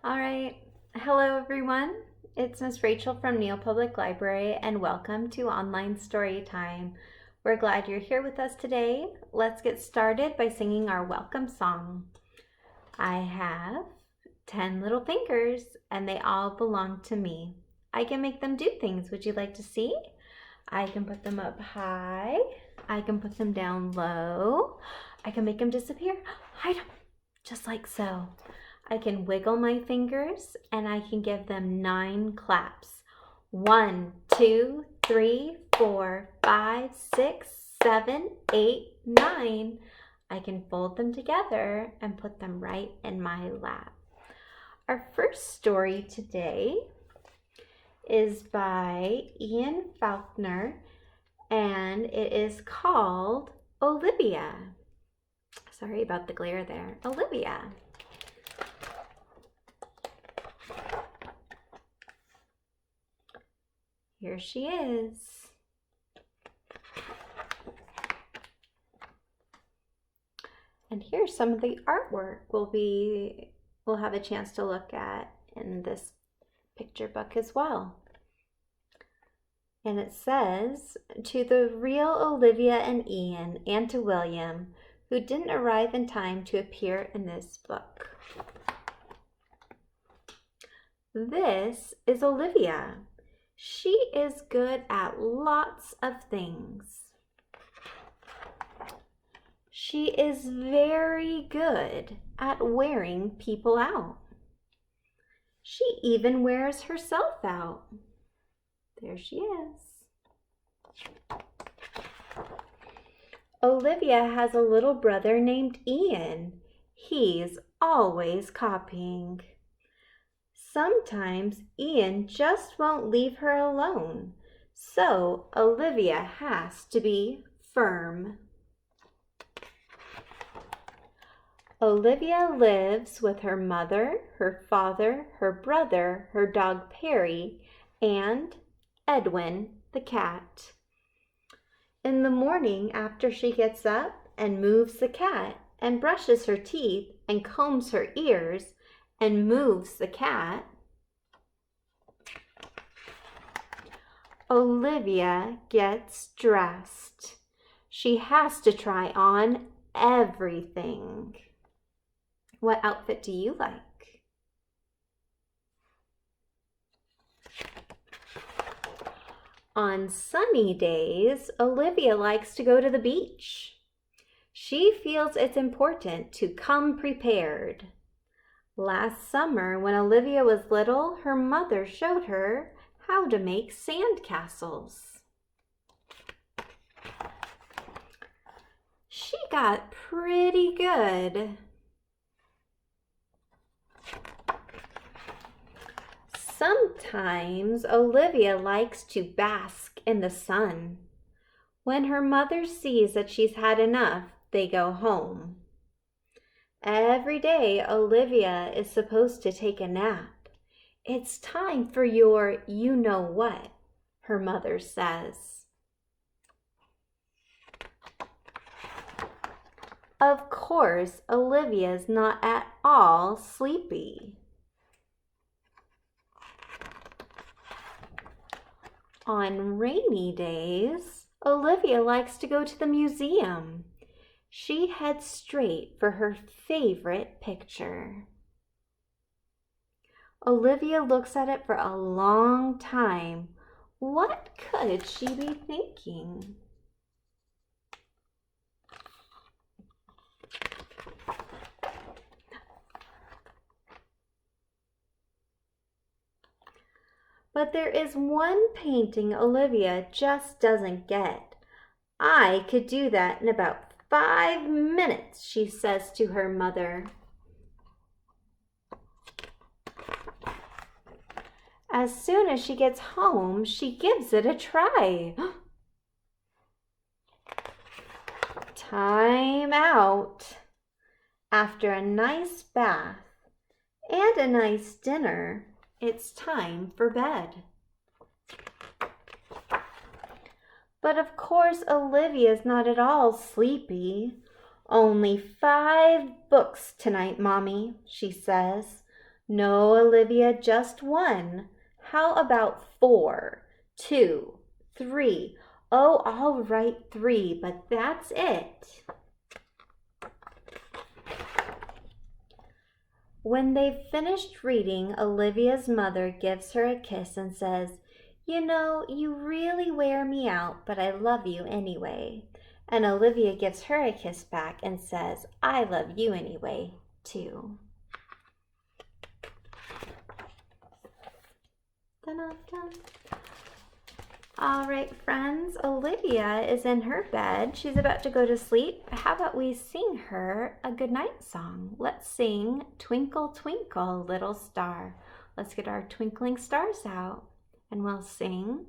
All right. Hello, everyone. It's Miss Rachel from Neal Public Library, and welcome to Online Storytime. We're glad you're here with us today. Let's get started by singing our welcome song. I have 10 little fingers, and they all belong to me. I can make them do things. Would you like to see? I can put them up high. I can put them down low. I can make them disappear. Hide them, just like so. I can wiggle my fingers and I can give them 9 claps. 1, 2, 3, 4, 5, 6, 7, 8, 9. I can fold them together and put them right in my lap. Our first story today is by Ian Falconer, and it is called Olivia. Sorry about the glare there. Olivia. Here she is. And here's some of the artwork we'll have a chance to look at in this picture book as well. And it says, to the real Olivia and Ian, and to William, who didn't arrive in time to appear in this book. This is Olivia. She is good at lots of things. She is very good at wearing people out. She even wears herself out. There she is. Olivia has a little brother named Ian. He's always copying. Sometimes Ian just won't leave her alone, so Olivia has to be firm. Olivia lives with her mother, her father, her brother, her dog Perry, and Edwin the cat. In the morning, after she gets up and moves the cat and brushes her teeth and combs her ears and moves the cat, Olivia gets dressed. She has to try on everything. What outfit do you like? On sunny days, Olivia likes to go to the beach. She feels it's important to come prepared. Last summer, when Olivia was little, her mother showed her how to make sand castles. She got pretty good. Sometimes Olivia likes to bask in the sun. When her mother sees that she's had enough, they go home. Every day, Olivia is supposed to take a nap. It's time for your you-know-what, her mother says. Of course, Olivia's not at all sleepy. On rainy days, Olivia likes to go to the museum. She heads straight for her favorite picture. Olivia looks at it for a long time. What could she be thinking? But there is one painting Olivia just doesn't get. I could do that in about 5 minutes, she says to her mother. As soon as she gets home, she gives it a try. Time out. After a nice bath and a nice dinner, it's time for bed. But of course, Olivia's not at all sleepy. Only 5 books tonight, Mommy, she says. No, Olivia, just one. How about 4, 2, 3? Oh, all right, 3, but that's it. When they've finished reading, Olivia's mother gives her a kiss and says, "You know, you really wear me out, but I love you anyway." And Olivia gives her a kiss back and says, "I love you anyway, too." Dun-dun-dun. All right, friends, Olivia is in her bed. She's about to go to sleep. How about we sing her a goodnight song? Let's sing Twinkle, Twinkle, Little Star. Let's get our twinkling stars out and we'll sing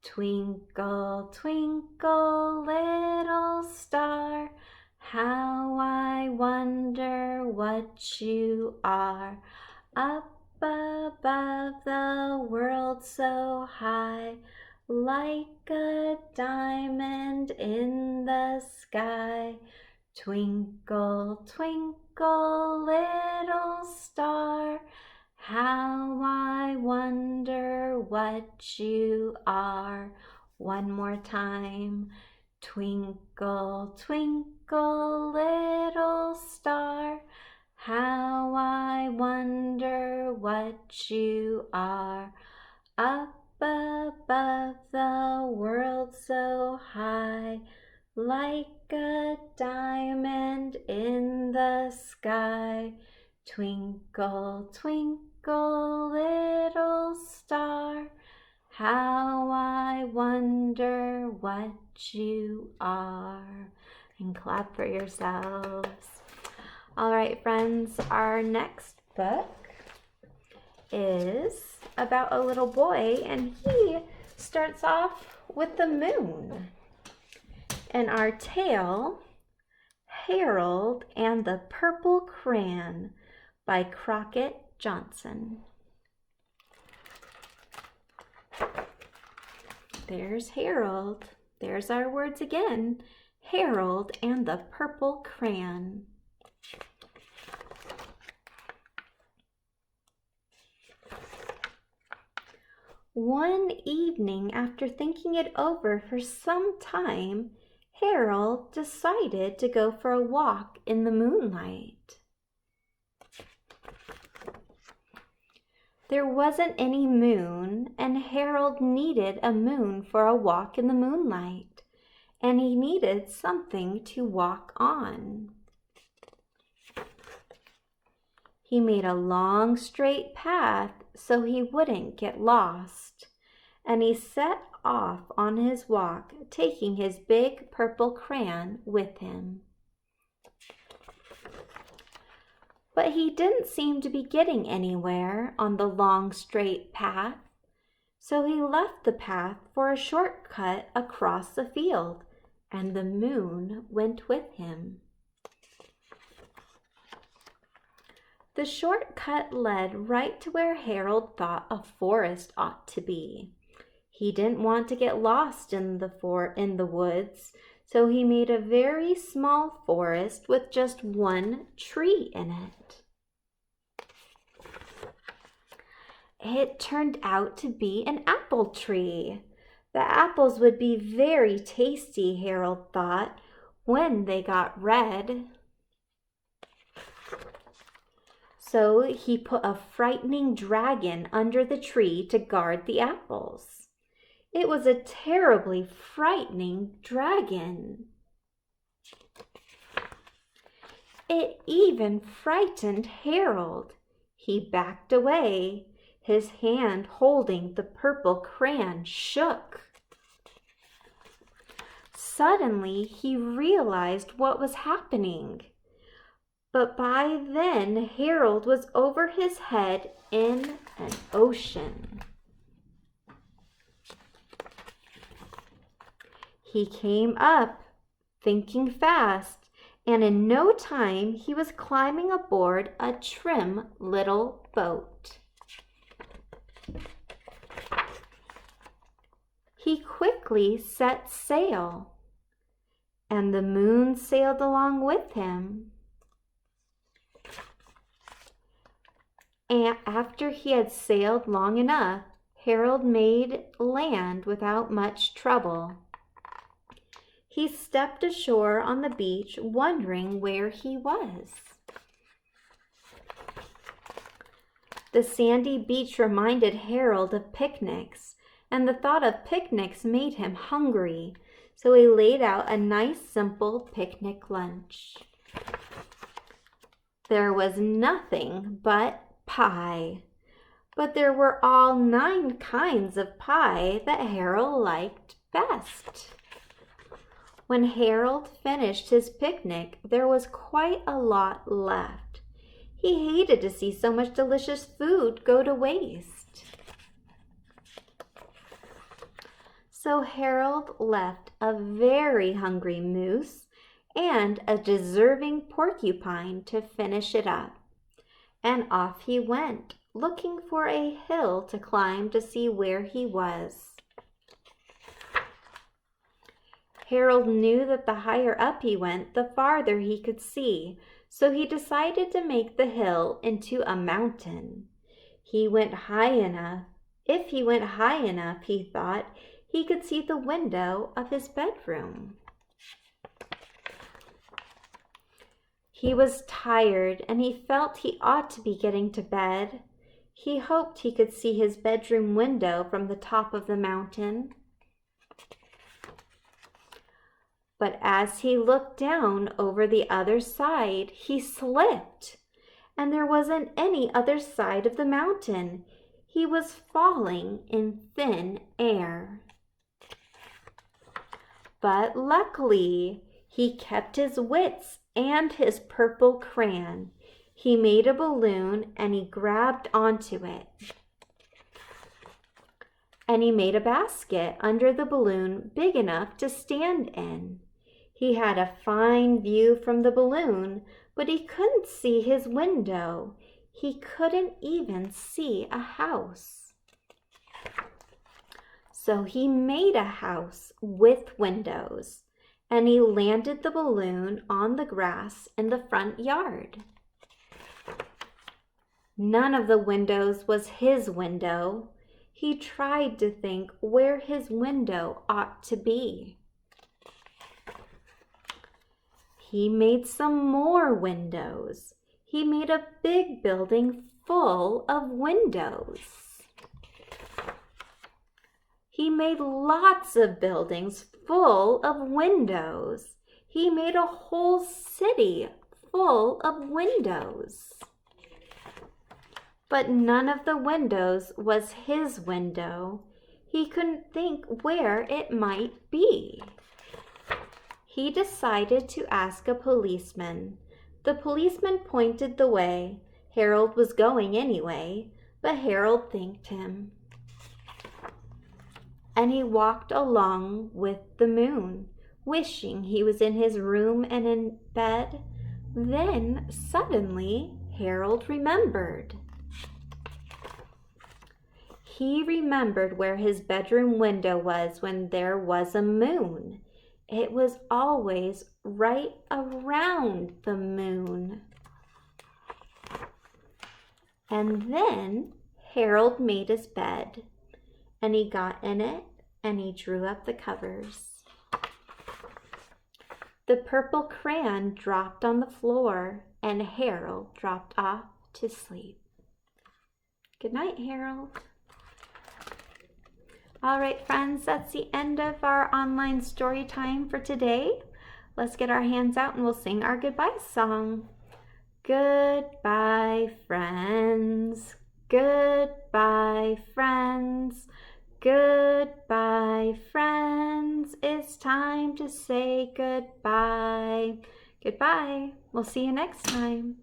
Twinkle, twinkle, little star, how I wonder what you are. Up above the world so high, like a diamond in the sky. Twinkle, twinkle, little star, how I wonder what you are. One more time. Twinkle, twinkle, little star, how I wonder what you are. Up above the world so high, like a diamond in the sky. Twinkle, twinkle, little star, how I wonder what you are. And clap for yourselves. All right, friends, our next book is about a little boy, and he starts off with the moon. And our tale, Harold and the Purple Crayon by Crockett Johnson. There's Harold. There's our words again. Harold and the Purple Crayon. One evening, after thinking it over for some time, Harold decided to go for a walk in the moonlight. There wasn't any moon, and Harold needed a moon for a walk in the moonlight, and he needed something to walk on. He made a long straight path so he wouldn't get lost, and he set off on his walk, taking his big purple crayon with him. But he didn't seem to be getting anywhere on the long straight path, so he left the path for a shortcut across the field, and the moon went with him. The shortcut led right to where Harold thought a forest ought to be. He didn't want to get lost in the woods, so he made a very small forest with just one tree in it. It turned out to be an apple tree. The apples would be very tasty, Harold thought, when they got red. So he put a frightening dragon under the tree to guard the apples. It was a terribly frightening dragon. It even frightened Harold. He backed away. His hand holding the purple crayon shook. Suddenly, he realized what was happening. But by then, Harold was over his head in an ocean. He came up, thinking fast, and in no time he was climbing aboard a trim little boat. He quickly set sail, and the moon sailed along with him. And after he had sailed long enough, Harold made land without much trouble. He stepped ashore on the beach, wondering where he was. The sandy beach reminded Harold of picnics, and the thought of picnics made him hungry, so he laid out a nice, simple picnic lunch. There was nothing but pie, but there were all 9 kinds of pie that Harold liked best. When Harold finished his picnic, there was quite a lot left. He hated to see so much delicious food go to waste. So Harold left a very hungry moose and a deserving porcupine to finish it up. And off he went, looking for a hill to climb to see where he was. Harold knew that the higher up he went, the farther he could see, so he decided to make the hill into a mountain. He went high enough. If he went high enough, he thought, he could see the window of his bedroom. He was tired, and he felt he ought to be getting to bed. He hoped he could see his bedroom window from the top of the mountain. But as he looked down over the other side, he slipped, and there wasn't any other side of the mountain. He was falling in thin air. But luckily, he kept his wits and his purple crayon. He made a balloon and he grabbed onto it. And he made a basket under the balloon big enough to stand in. He had a fine view from the balloon, but he couldn't see his window. He couldn't even see a house. So he made a house with windows, and he landed the balloon on the grass in the front yard. None of the windows was his window. He tried to think where his window ought to be. He made some more windows. He made a big building full of windows. He made lots of buildings full of windows. He made a whole city full of windows. But none of the windows was his window. He couldn't think where it might be. He decided to ask a policeman. The policeman pointed the way. Harold was going anyway, but Harold thanked him. And he walked along with the moon, wishing he was in his room and in bed. Then, suddenly, Harold remembered. He remembered where his bedroom window was when there was a moon. It was always right around the moon. And then Harold made his bed, and he got in it, and he drew up the covers. The purple crayon dropped on the floor, and Harold dropped off to sleep. Good night, Harold. All right, friends, that's the end of our online story time for today. Let's get our hands out and we'll sing our goodbye song. Goodbye, friends. Goodbye, friends. Goodbye, friends. It's time to say goodbye. Goodbye. We'll see you next time.